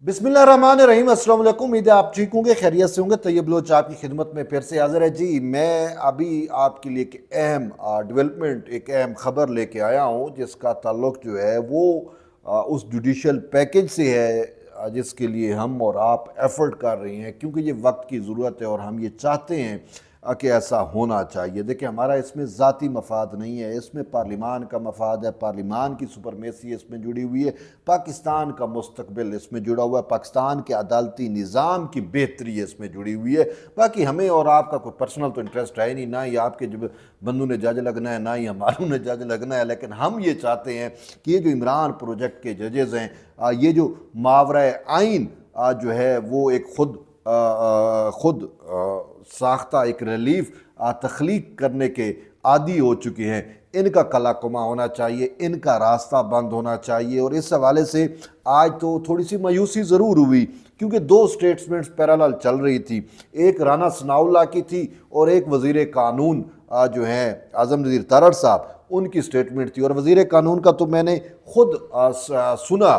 बिस्मिल्लाहिर्रहमानिर्रहीम। अस्सलाम वालेकुम। उम्मीद है आप ठीक होंगे, खैरियत से होंगे। तैयब बलोच आपकी खिदमत में फिर से हाजिर है जी। मैं अभी आपके लिए एक अहम डेवलपमेंट, एक अहम ख़बर लेके आया हूँ जिसका ताल्लुक जो है वो उस जुडिशल पैकेज से है जिसके लिए हम और आप एफर्ट कर रहे हैं, क्योंकि ये वक्त की ज़रूरत है और हम ये चाहते हैं कि ऐसा होना चाहिए। देखिए, हमारा इसमें ज़ाती मफाद नहीं है, इसमें पार्लिमान का मफाद है, पार्लिमान की सुपरमेसी इसमें जुड़ी हुई है, पाकिस्तान का मुस्तकबिल इसमें जुड़ा हुआ है, पाकिस्तान के अदालती निज़ाम की बेहतरी इसमें जुड़ी हुई है। बाकी हमें और आपका कोई पर्सनल तो इंटरेस्ट है नहीं, ना ही आपके जब बंधु ने जज लगना है, ना ही हमारों ने जज लगना है। लेकिन हम ये चाहते हैं कि ये जो इमरान प्रोजेक्ट के जजेज़ हैं, ये जो मावरा आइन जो है वो एक खुद साख्ता एक रिलीफ तख्लीक करने के आदी हो चुके हैं, इनका कलाकुमा होना चाहिए, इनका रास्ता बंद होना चाहिए। और इस हवाले से आज तो थोड़ी सी मायूसी ज़रूर हुई, क्योंकि दो स्टेटमेंट्स पैरेलल चल रही थी। एक राना सनाउल्लाह की थी और एक वज़ीर कानून जो हैं आज़म नज़ीर तारड़ साहब, उनकी स्टेटमेंट थी। और वज़ीर कानून का तो मैंने खुद सुना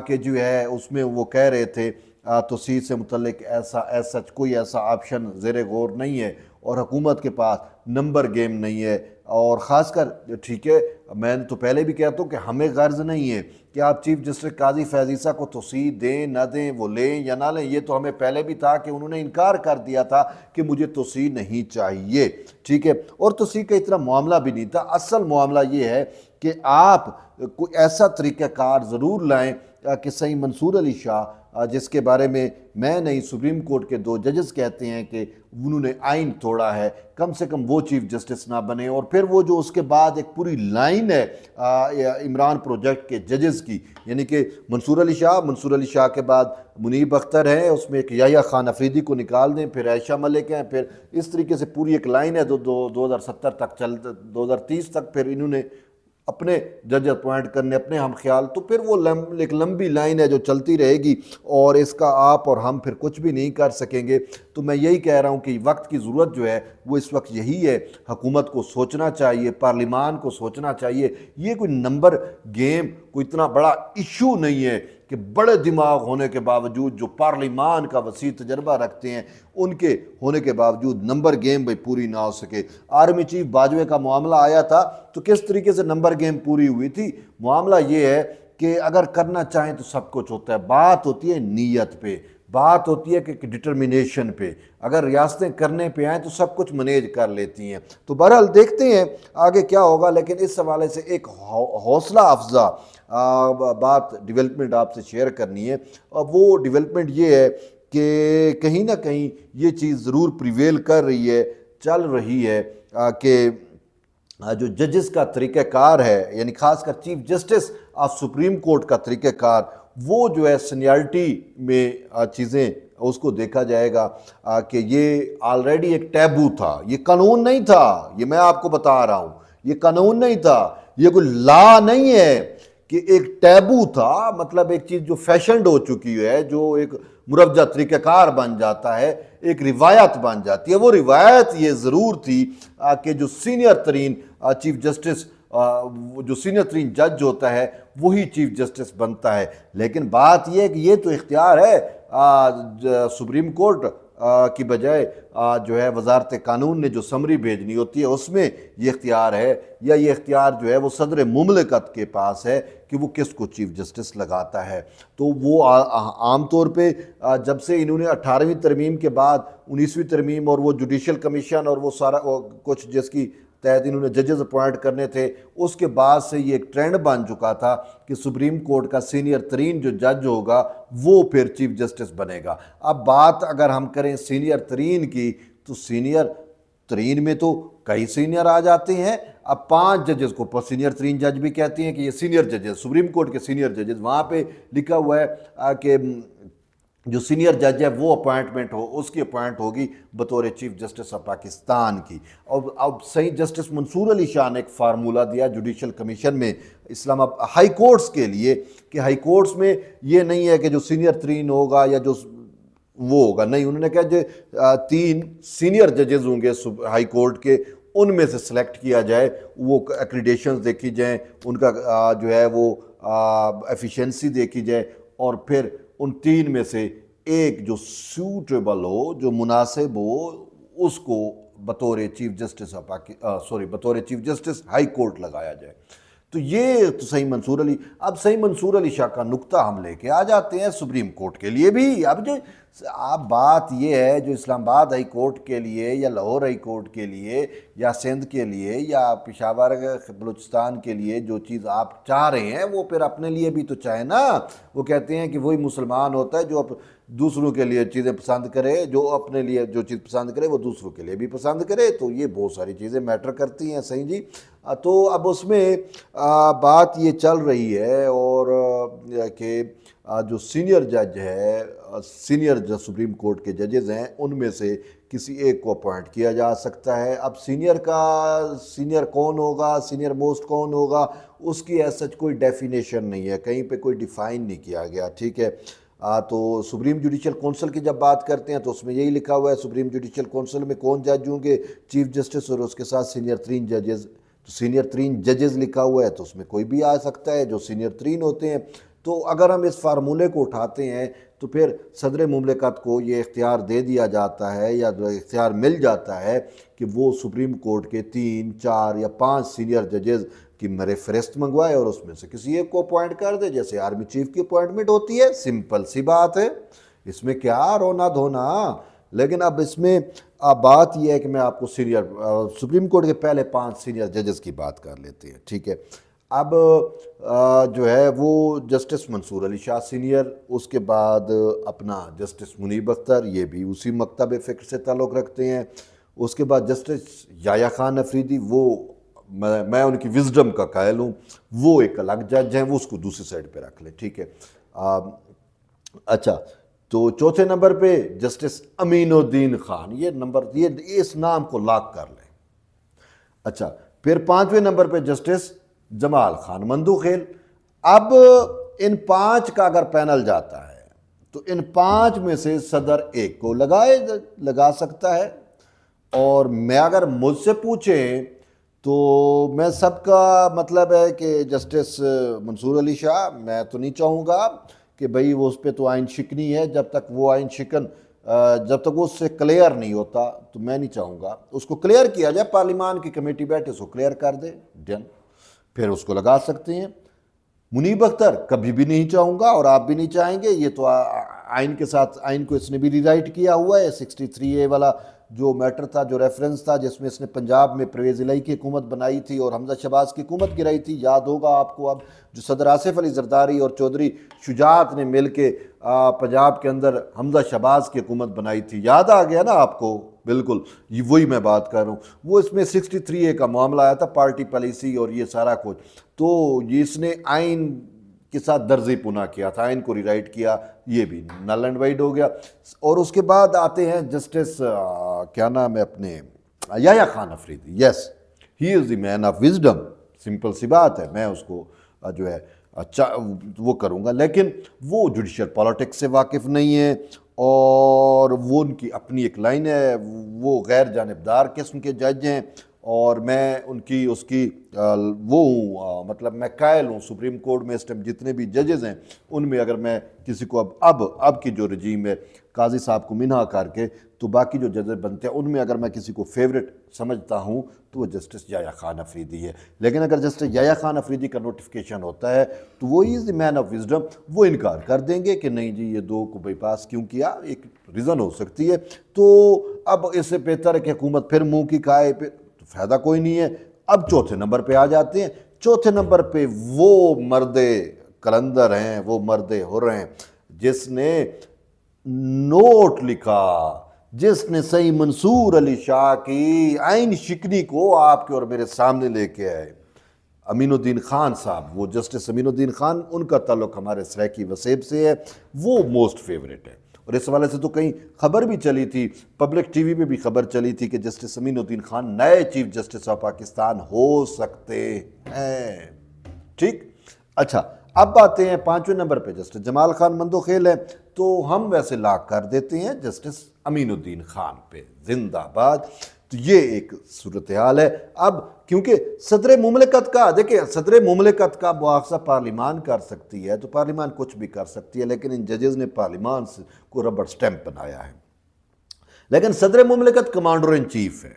कि जो है उसमें वो कह रहे थे तोसीद से मुतल्लिक ऐसा कोई ऐसा ऑप्शन ज़ेर गौर नहीं है और हुकूमत के पास नंबर गेम नहीं है। और ख़ासकर ठीक है, मैं तो पहले भी कहता हूँ कि हमें गर्ज नहीं है कि आप चीफ जस्टिस काजी फैज़ ईसा को तोसीद दें ना दें, वो लें या ना लें। ये तो हमें पहले भी था कि उन्होंने इनकार कर दिया था कि मुझे तोसीद नहीं चाहिए, ठीक है। और तोसीद का इतना मामला भी नहीं था। असल मामला ये है कि आप कोई ऐसा तरीक़ाकार ज़रूर लाएँ कि सही मंसूर अली शाह, जिसके बारे में मैं नहीं सुप्रीम कोर्ट के दो जजेस कहते हैं कि उन्होंने आइन तोड़ा है, कम से कम वो चीफ जस्टिस ना बने। और फिर वो जो उसके बाद एक पूरी लाइन है इमरान प्रोजेक्ट के जजेस की, यानी कि मंसूर अली शाह के बाद मुनीब अख्तर है, उसमें एक याह्या खान अफरीदी को निकाल दें, फिर आयशा मलिक हैं, फिर इस तरीके से पूरी एक लाइन है 2070 तक 2030 तक फिर इन्होंने अपने जज अपॉइंट करने, अपने हम ख्याल। तो फिर वो एक लंबी लाइन है जो चलती रहेगी और इसका आप और हम फिर कुछ भी नहीं कर सकेंगे। तो मैं यही कह रहा हूँ कि वक्त की ज़रूरत जो है वो इस वक्त यही है। हुकूमत को सोचना चाहिए, पार्लिमान को सोचना चाहिए। ये कोई नंबर गेम, कोई इतना बड़ा इशू नहीं है कि बड़े दिमाग होने के बावजूद, जो पार्लिमान का वसी तजर्बा रखते हैं, उनके होने के बावजूद नंबर गेम भाई पूरी ना हो सके। आर्मी चीफ बाजवे का मामला आया था तो किस तरीके से नंबर गेम पूरी हुई थी। मामला ये है कि अगर करना चाहें तो सब कुछ होता है। बात होती है नीयत पे, बात होती है कि डिटर्मिनेशन पे। अगर रियासतें करने पे आएँ तो सब कुछ मैनेज कर लेती हैं। तो बहरहाल देखते हैं आगे क्या होगा। लेकिन इस हवाले से एक हौसला अफजा बात डेवलपमेंट आपसे शेयर करनी है। और वो डेवलपमेंट ये है कि कहीं ना कहीं ये चीज़ ज़रूर प्रिवेल कर रही है, चल रही है कि जो जजेस का तरीक़ाकार है, यानी ख़ासकर chief justice of supreme court का तरीक़ाकार, वो जो है सीनियरिटी में चीज़ें उसको देखा जाएगा कि ये ऑलरेडी एक टैबू था, ये कानून नहीं था। ये मैं आपको बता रहा हूँ, ये कानून नहीं था, ये कोई लॉ नहीं है कि एक टैबू था। मतलब एक चीज़ जो फैशनड हो चुकी है, जो एक मुरवजा तरीक़ाकार बन जाता है, एक रिवायत बन जाती है। वो रिवायत ये ज़रूर थी कि जो सीनियर तरीन चीफ जस्टिस, जो सीनियर तरीन जज होता है वही चीफ जस्टिस बनता है। लेकिन बात यह है कि ये तो इख्तियार है सुप्रीम कोर्ट की बजाय जो है वजारत कानून ने जो समरी भेजनी होती है उसमें ये इख्तियार है, या ये इख्तियार जो है वो सदर मुमलिकत के पास है कि वो किसको चीफ जस्टिस लगाता है। तो वो आम तौर पे जब से इन्होंने 18वीं तरमीम के बाद 19वीं तरमीम और वो जुडिशल कमीशन और वो सारा कुछ जिसकी तहत इन्होंने जजेस अपॉइंट करने थे, उसके बाद से ये एक ट्रेंड बन चुका था कि सुप्रीम कोर्ट का सीनियर तरीन जो जज होगा वो फिर चीफ जस्टिस बनेगा। अब बात अगर हम करें सीनियर तरीन की, तो सीनियर तरीन में तो कई सीनियर आ जाते हैं। अब 5 जजेस को सीनियर तरीन जज भी कहते हैं कि ये सीनियर जजेस, सुप्रीम कोर्ट के सीनियर जजेस। वहाँ पे लिखा हुआ है कि जो सीनियर जज है वो अपॉइंटमेंट हो, उसकी अपॉइंट होगी बतौर चीफ जस्टिस ऑफ पाकिस्तान की। और अब सही जस्टिस मंसूर अली शाह ने एक फार्मूला दिया जुडिशल कमीशन में इस्लामाबाद हाई कोर्ट्स के लिए कि हाई कोर्ट्स में ये नहीं है कि जो सीनियर तरीन होगा या जो वो होगा, नहीं, उन्होंने कहा जो 3 सीनियर जजेस होंगे हाई कोर्ट के, उनमें से सिलेक्ट किया जाए, वो एक्रीडेशंस देखी जाएँ, उनका जो है वो एफिशिएंसी देखी जाए, और फिर उन तीन में से एक जो सूटेबल हो, जो मुनासिब हो, उसको बतौर चीफ जस्टिस बतौर चीफ जस्टिस हाई कोर्ट लगाया जाए। तो ये तो सही मंसूर अली। अब सही मंसूर अली शाह का नुक्ता हम लेके आ जाते हैं सुप्रीम कोर्ट के लिए भी। अब जो आप बात ये है, जो इस्लामाबाद हाई कोर्ट के लिए या लाहौर हाई कोर्ट के लिए या सिंध के लिए या पेशावर बलूचिस्तान के लिए जो चीज़ आप चाह रहे हैं, वो फिर अपने लिए भी तो चाहे ना। वो कहते हैं कि वही मुसलमान होता है जो दूसरों के लिए चीज़ें पसंद करे, जो अपने लिए जो चीज़ पसंद करे वो दूसरों के लिए भी पसंद करे। तो ये बहुत सारी चीज़ें मैटर करती हैं, सही जी। तो अब उसमें बात ये चल रही है और कि जो सीनियर जज है, सीनियर जो सुप्रीम कोर्ट के जजेज़ हैं, उनमें से किसी एक को अपॉइंट किया जा सकता है। अब सीनियर कौन होगा, सीनियर मोस्ट कौन होगा, उसकी ऐसा कोई डेफिनेशन नहीं है, कहीं पे कोई डिफ़ाइन नहीं किया गया, ठीक है। तो सुप्रीम जुडिशल काउंसिल की जब बात करते हैं तो उसमें यही लिखा हुआ है, सुप्रीम जुडिशल काउंसिल में कौन जज होंगे, चीफ जस्टिस और उसके साथ सीनियर 3 जजेज़। तो सीनियर 3 जजेज़ लिखा हुआ है तो उसमें कोई भी आ सकता है जो सीनियर 3 होते हैं। तो अगर हम इस फार्मूले को उठाते हैं तो फिर सदर मुमलिकत को ये इख्तियार दे दिया जाता है या इख्तियार मिल जाता है कि वो सुप्रीम कोर्ट के 3, 4 या 5 सीनियर जजेज़ की मेरे फहरिस्त मंगवाए और उसमें से किसी एक को अपॉइंट कर दे, जैसे आर्मी चीफ की अपॉइंटमेंट होती है। सिंपल सी बात है, इसमें क्या रोना धोना। लेकिन अब इसमें बात यह है कि मैं आपको सुप्रीम कोर्ट के पहले 5 सीनियर जजेस की बात कर लेते हैं, ठीक है। अब जो है वो जस्टिस मंसूर अली शाह सीनियर, उसके बाद अपना जस्टिस मुनीब अख्तर, ये भी उसी मकतब फ़िक्र से ताल्लुक़ रखते हैं। उसके बाद जस्टिस याया खान अफरीदी, वो मैं उनकी विजडम का कायल हूँ, वो एक अलग जज हैं, वो उसको दूसरी साइड पे रख ले, ठीक है। अच्छा, तो चौथे नंबर पे जस्टिस अमीनुद्दीन खान, ये इस नाम को लॉक कर लें। अच्छा, फिर 5वें नंबर पे जस्टिस जमाल खान मंदूखेल। अब इन 5 का अगर पैनल जाता है तो इन 5 में से सदर एक को लगा सकता है। और मैं अगर मुझसे पूछें तो मैं सबका मतलब है कि जस्टिस मंसूर अली शाह, मैं तो नहीं चाहूँगा कि भाई वो उस पर तो आइन शिकनी है, जब तक वो आइन शिकन जब तक वो उससे क्लियर नहीं होता तो मैं नहीं चाहूँगा उसको क्लियर किया जाए। पार्लिमान की कमेटी बैठे उसको क्लियर कर दे, डन, फिर उसको लगा सकते हैं। मुनीब अख्तर कभी भी नहीं चाहूँगा और आप भी नहीं चाहेंगे, ये तो आइन के साथ, आइन को इसने भी रिराइट किया हुआ है। 63A वाला जो मैटर था, जो रेफरेंस था, जिसमें इसने पंजाब में परवेज़ इलाही की हुकूमत बनाई थी और हमजा शहबाज की हुकूमत गिराई थी, याद होगा आपको। अब जो सदर आसिफ अली जरदारी और चौधरी शुजात ने मिल के पंजाब के अंदर हमजा शहबाज की हुकूमत बनाई थी, याद आ गया ना आपको? बिल्कुल, ये वही मैं बात कर रहा हूँ। वो इसमें 63A का मामला आया था, पार्टी पॉलिसी और ये सारा कुछ। तो ये इसने आइन के साथ दर्जी पुना किया था, आइन को रिराइट किया, ये भी नल एंड वाइड हो गया। और उसके बाद आते हैं जस्टिस क्या नाम है अपने, Yahya Khan Afridi. Yes, he is the man of wisdom. Simple सी बात है, मैं उसको जो है अच्छा वो करूँगा, लेकिन वो जुडिशल पॉलिटिक्स से वाकिफ़ नहीं है और वो उनकी अपनी एक लाइन है, वो गैर जानिबदार किस्म के जज हैं और मैं उनकी उसकी वो हूँ, मतलब मैं कायल हूँ सुप्रीम कोर्ट में इस टाइम जितने भी जजेज़ हैं उनमें अगर मैं किसी को अब की जो रजीम है काजी साहब को मिन्हा करके तो बाकी जो जजेस बनते हैं उनमें अगर मैं किसी को फेवरेट समझता हूँ तो वो जस्टिस याया खान अफरीदी है। लेकिन अगर जस्टिस याया खान अफरीदी का नोटिफिकेशन होता है तो वो is the man of wisdom, वो इनकार कर देंगे कि नहीं जी ये 2 को बाईपास क्यों किया, एक रीज़न हो सकती है। तो अब इससे बेहतर है कि हुकूमत फिर मुँह की खाए, तो फ़ायदा कोई नहीं है। अब चौथे नंबर पे आ जाते हैं। चौथे नंबर पे वो मर्दे कलंदर हैं, वो मर्दे हुर्र हैं जिसने नोट लिखा, जिसने सही मंसूर अली शाह की आइन शिकनी को आपके और मेरे सामने लेके आए, अमीनुद्दीन खान साहब। वो जस्टिस अमीनुद्दीन खान, उनका ताल्लुक हमारे सराइकी वसेब से है, वो मोस्ट फेवरेट है। और इस हवाले से तो कहीं खबर भी चली थी, पब्लिक टीवी पे भी खबर चली थी कि जस्टिस अमीनुद्दीन खान नए चीफ जस्टिस ऑफ पाकिस्तान हो सकते हैं। ठीक, अच्छा, अब आते हैं 5वें नंबर पे जस्टिस जमाल खान मंदोखेल है, तो हम वैसे लॉक कर देते हैं जस्टिस अमीनुद्दीन खान पे, जिंदाबाद। تو یہ ایک صورتحال ہے۔ اب کیونکہ صدر مملکت کا، دیکھیں صدر مملکت کا مواخذہ پارلیمان کر سکتی ہے تو پارلیمان کچھ بھی کر سکتی ہے، لیکن ان ججز نے پارلیمان کو ربڑ سٹیمپ بنایا ہے۔ لیکن صدر مملکت کمانڈر ان چیف ہے،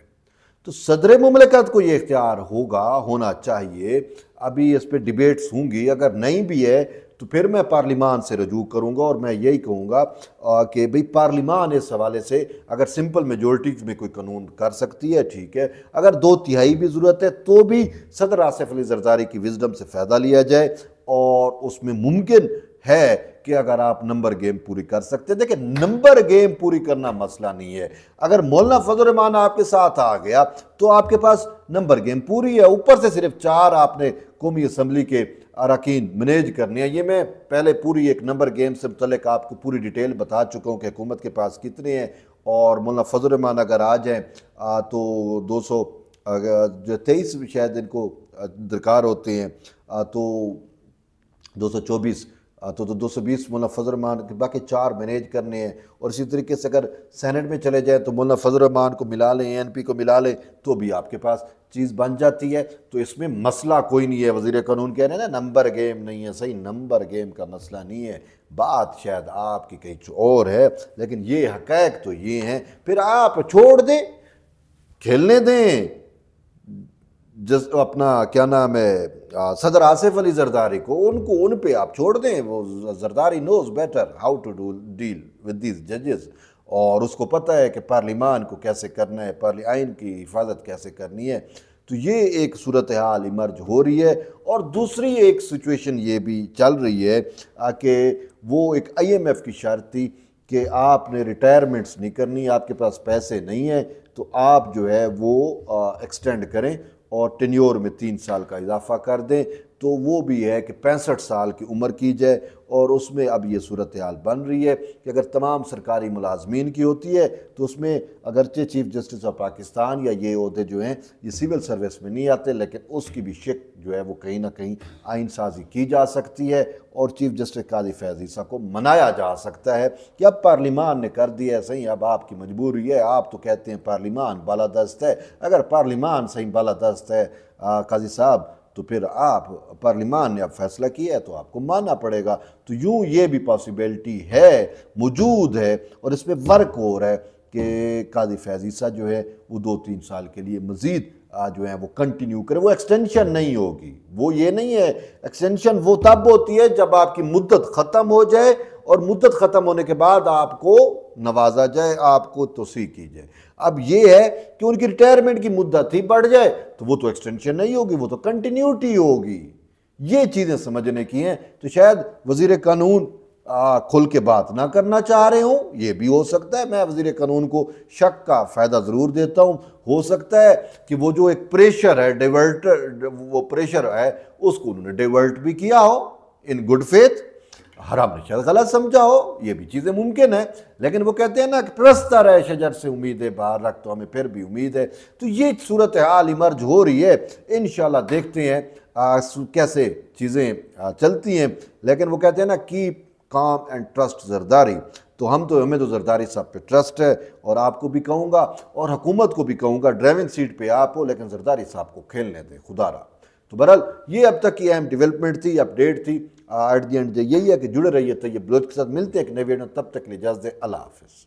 تو صدر مملکت کو یہ اختیار ہونا چاہیے۔ ابھی اس پہ ڈیبیٹس ہوں گی، اگر نہیں بھی ہے تو پھر میں پارلیمان سے رجوع کروں گا اور میں یہی کہوں گا کہ بھئی پارلیمان اس حوالے سے اگر سمپل میجورٹیز میں کوئی قانون کر سکتی ہے ٹھیک ہے، اگر 2/3 بھی ضرورت ہے تو بھی صدر آصف علی زرداری کی وزڈم سے فائدہ لیا جائے، اور اس میں ممکن ہے کہ اگر آپ نمبر گیم پوری کر سکتے ہیں۔ دیکھیں نمبر گیم پوری کرنا مسئلہ نہیں ہے، اگر مولانا فضل الرحمان آپ کے ساتھ آ گیا تو آپ کے پاس نمبر گیم پوری ہے، اوپر سے صرف 4 آپ نے قومی اسمبلی کے اراکین مینیج کرنے ہیں۔ یہ میں پہلے پوری ایک نمبر گیم سے متعلق آپ کو پوری ڈیٹیل بتا چکا ہوں کہ حکومت کے پاس کتنے ہیں، اور مولانا فضل الرحمان اگر آ جائیں تو 223 شاید ان کو درکار ہوتے ہیں، تو 224 تو 220 مولانا فضل الرحمان کے، باقی 4 مینیج کرنے ہیں۔ اور اسی طریقے سے اگر سینٹ میں چلے جائیں تو مولانا فضل الرحمان کو ملا لیں، این پی کو ملا لیں، تو بھی آپ کے پاس چیز بن جاتی ہے۔ تو اس میں مسئلہ کوئی نہیں ہے۔ وزیر قانون کہہ رہے ہیں نا نمبر گیم نہیں ہے، صحیح نمبر گیم کا مسئلہ نہیں ہے، بات شاید آپ کی کہیں اور ہے، لیکن یہ حقائق تو یہ ہیں۔ پھر آپ چھوڑ دیں، کھیلنے دیں، اپنا کیا نام ہے صدر آصف علی زرداری کو، ان پہ آپ چھوڑ دیں، وہ Zardari knows better how to deal with these ججز، اور اس کو پتہ ہے کہ پارلیمان کو کیسے کرنا ہے، آئین کی حفاظت کیسے کرنی ہے۔ تو یہ ایک صورتحال ایمرج ہو رہی ہے، اور دوسری ایک سچویشن یہ بھی چل رہی ہے کہ وہ ایک IMF کی شرط تھی کہ آپ نے ریٹائرمنٹس نہیں کرنی، آپ کے پاس پیسے نہیں ہیں تو آپ جو ہے وہ ایکسٹینڈ کریں اور ٹینیور میں 3 سال کا اضافہ کر دیں، تو وہ بھی ہے کہ 65 سال کی عمر کی جائے۔ اور اس میں اب یہ صورتحال بن رہی ہے کہ اگر تمام سرکاری ملازمین کی ہوتی ہے تو اس میں اگرچہ چیف جسٹس آف پاکستان یا یہ عہدے جو ہیں یہ سول سروس میں نہیں آتے، لیکن اس کی بھی شک جو ہے وہ کہیں نہ کہیں آئین سازی کی جا سکتی ہے، اور چیف جسٹس قاضی فیاض عیسیٰ کو منایا جا سکتا ہے کہ اب پارلیمان نے کر دیا ہے صحیح، اب آپ کی مجبوری ہے، آپ تو کہتے ہیں پارلیمان بالادست ہے، اگر پارلیمان صحیح بالادست ہے قاضی صاحب تو پھر آپ پارلیمان نے اب فیصلہ کیا ہے تو آپ کو ماننا پڑے گا۔ تو یوں یہ بھی پاسیبلٹی ہے، موجود ہے، اور اس پہ ورک ہو رہا ہے کہ قاضی فیاض عیسیٰ جو ہے وہ 2-3 سال کے لیے مزید جو ہے وہ کنٹینیو کرے، وہ ایکسٹینشن نہیں ہوگی۔ وہ یہ نہیں ہے، ایکسٹینشن وہ تب ہوتی ہے جب آپ کی مدت ختم ہو جائے، اور مدت ختم ہونے کے بعد آپ کو نوازا جائے، آپ کو توسیع کی جائے۔ اب یہ ہے کہ ان کی ریٹائرمنٹ کی مدت ہی بڑھ جائے تو وہ تو ایکسٹینشن نہیں ہوگی، وہ تو کنٹینیوٹی ہوگی۔ یہ چیزیں سمجھنے کی ہیں، تو شاید وزیر قانون کھل کے بات نہ کرنا چاہ رہے ہوں، یہ بھی ہو سکتا ہے۔ میں وزیر قانون کو شک کا فائدہ ضرور دیتا ہوں، ہو سکتا ہے کہ وہ جو ایک پریشر ہے وہ پریشر ہے اس کو انہوں نے ڈیورٹ بھی کیا ہو ان گڈ فیتھ، حرام نے شاید غلط سمجھا ہو، یہ بھی چیزیں ممکن ہیں، لیکن وہ کہتے ہیں نا کہ پرستہ رہے شجر سے امیدیں باہر رکھ تو ہمیں پھر بھی امید ہے۔ تو یہ صورتحال ایمرج ہو رہی ہے، انشاءاللہ دیکھتے ہیں کیسے چیزیں چلتی ہیں، لیکن وہ کہتے ہیں نا keep calm and trust Zardari, تو ہمیں تو زرداری صاحب پہ ٹرسٹ ہے، اور آپ کو بھی کہوں گا اور حکومت کو بھی کہوں گا ڈرائیونگ سیٹ پہ آپ ہو، لیکن زرداری صاحب کو کھیلنے دیں خدا را۔ تو بہرحال یہ اب تک کی اہم ڈیولپمنٹ تھی، اپڈیٹ تھی۔ ایٹ دی اینڈ یہی ہے کہ جڑے رہیے طیب بلوچ کے ساتھ، ملتے ہیں ایک نئے ویڈیو، تب تک کے لیے اجازت دیں، اللہ حافظ۔